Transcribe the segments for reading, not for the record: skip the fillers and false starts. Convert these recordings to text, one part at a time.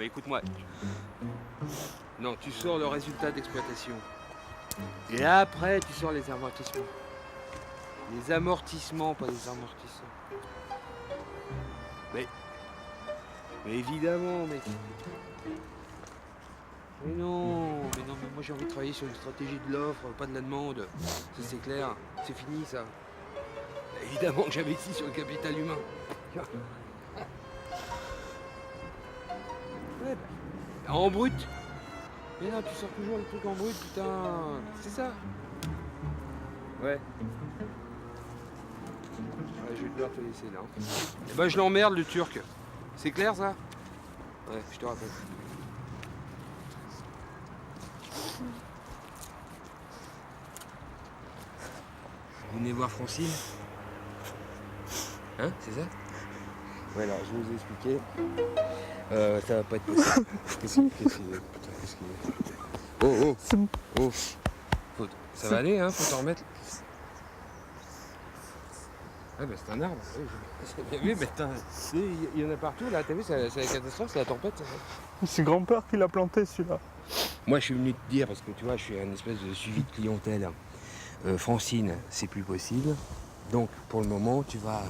mais écoute-moi. Non, tu sors le résultat d'exploitation. Et après, tu sors les amortissements. Les amortissements, pas les amortisseurs. Mais évidemment, mec. Mais non, mais moi j'ai envie de travailler sur une stratégie de l'offre, pas de la demande. Ça c'est clair, c'est fini ça. Évidemment que j'investis sur le capital humain. Ouais, bah, en brut. Mais là, tu sors toujours le truc en brut, putain. C'est ça. Ouais. Je vais devoir te laisser là. Et ben je l'emmerde le turc. C'est clair ça? Ouais, je te rappelle. Vous venez voir Francine? Hein, c'est ça? Ouais, alors je vais vous expliquer. Ça va pas être possible. Qu'est-ce qu'il est? Putain, qu'est-ce qu'il est? Oh! Ça va aller, hein? Faut t'en remettre. Ah bah c'est un arbre. Oui, mais il y en a partout là, t'as vu, c'est la catastrophe, c'est la tempête. Ça. C'est grand-père qui l'a planté celui-là. Moi je suis venu te dire, parce que tu vois, je suis un espèce de suivi de clientèle. Francine, c'est plus possible. Donc pour le moment, tu vas.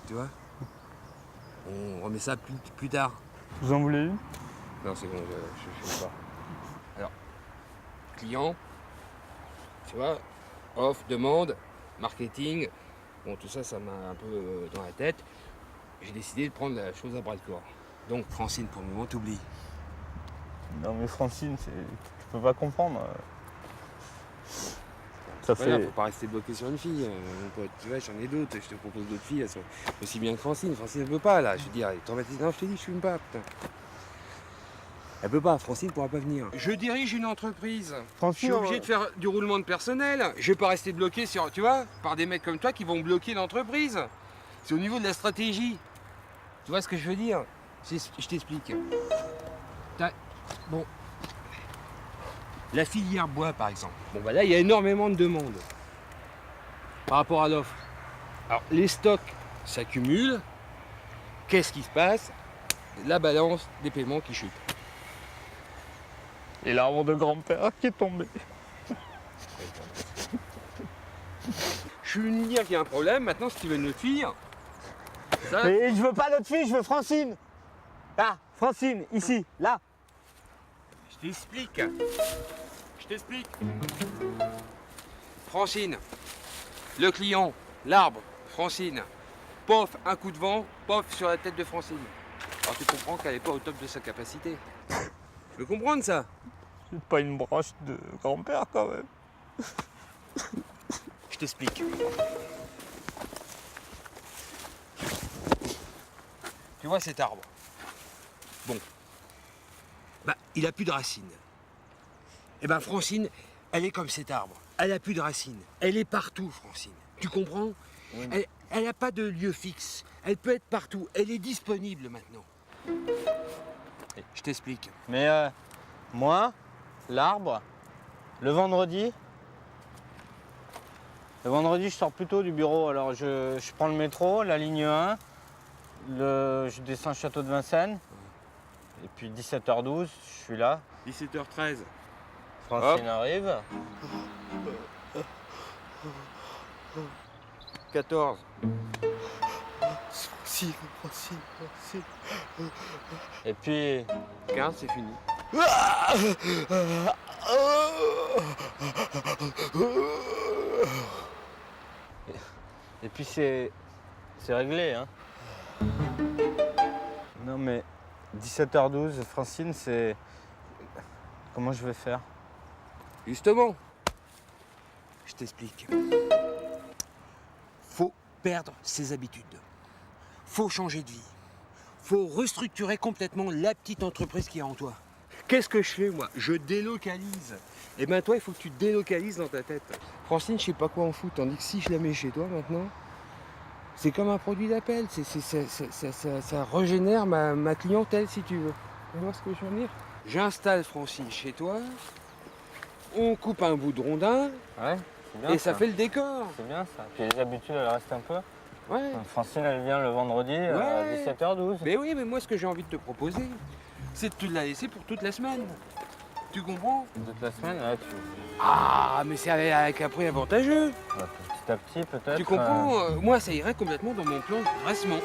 Tu vois, on remet ça plus tard. Vous en voulez une? Non, c'est bon, je sais pas. Alors, client, tu vois, offre, demande, marketing. Bon, tout ça, ça m'a un peu dans la tête. J'ai décidé de prendre la chose à bras le corps. Donc, Francine, pour le moment, t'oublies. Non mais Francine, tu peux pas comprendre. Ça Voilà, fait... faut pas rester bloqué sur une fille, mon pote. Tu vois, j'en ai d'autres, je te propose d'autres filles, elles sont aussi bien que Francine. Francine, elle peut pas, là. Je veux dire, elle est traumatisée. Non, je te dis, je fume pas, putain. Elle peut pas, Francine pourra pas venir. Je dirige une entreprise. Francine, je suis obligé de faire du roulement de personnel. Je vais pas rester bloqué sur, tu vois, par des mecs comme toi qui vont bloquer l'entreprise. C'est au niveau de la stratégie. Tu vois ce que je veux dire? Je t'explique. Bon. La filière bois, par exemple. Bon, bah là, il y a énormément de demandes par rapport à l'offre. Alors, les stocks s'accumulent. Qu'est-ce qui se passe? La balance des paiements qui chute. Et l'arbre de grand-père qui est tombé. Je suis venu dire qu'il y a un problème. Maintenant, si tu veux une autre fille, ça... Mais je veux pas notre fille, je veux Francine. Là, Francine, ici, là. Je t'explique. Je t'explique. Francine, le client, l'arbre, Francine. Pof, un coup de vent, pof sur la tête de Francine. Alors tu comprends qu'elle n'est pas au top de sa capacité. Tu peux comprendre ça? C'est pas une branche de grand-père quand même. Je t'explique. Tu vois cet arbre? Bon. Bah, il a plus de racines. Et ben Francine, elle est comme cet arbre. Elle a plus de racines. Elle est partout, Francine. Tu comprends? Oui. Elle n'a pas de lieu fixe. Elle peut être partout. Elle est disponible maintenant. Je t'explique. Mais moi, l'arbre, le vendredi, je sors plus tôt du bureau. Alors je prends le métro, la ligne 1, je descends au château de Vincennes. Et puis 17h12, je suis là. 17h13. Francine arrive. 14. Francine. Et puis 15, c'est fini. Et puis c'est réglé, hein. Non mais 17h12, Francine, c'est... Comment je vais faire? Justement, je t'explique. Faut perdre ses habitudes. Faut changer de vie. Faut restructurer complètement la petite entreprise qui est en toi. Qu'est-ce que je fais, moi? Je délocalise. Et ben toi, il faut que tu te délocalises dans ta tête. Francine, je sais pas quoi en foutre, tandis que si je la mets chez toi maintenant, c'est comme un produit d'appel. Ça régénère ma clientèle, si tu veux. Tu vois ce que je veux dire? J'installe Francine chez toi, on coupe un bout de rondin, Ouais, c'est bien et ça fait le décor. C'est bien ça. Puis les habitudes, elles restent un peu. Ouais. Francine, elle vient le vendredi à 17h12. Mais oui, mais moi, ce que j'ai envie de te proposer, c'est de te la laisser pour toute la semaine. Tu comprends? Toute la semaine, là, Ah, mais c'est avec un prix avantageux. petit à petit peut-être. Tu comprends? Moi, ça irait complètement dans mon plan de grassement.